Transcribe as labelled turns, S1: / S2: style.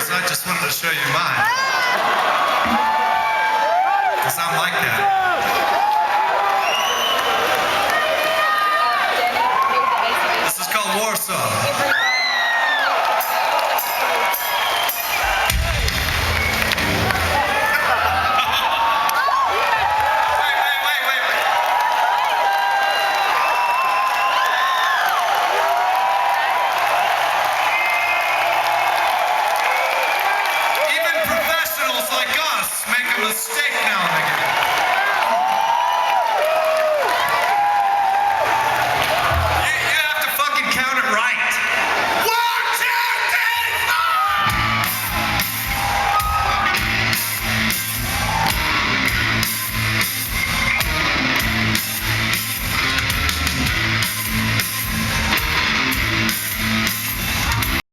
S1: yours, I just wanted to show you mine. Because I'm like that. This is called Warsaw. Like us, make a mistake now and again.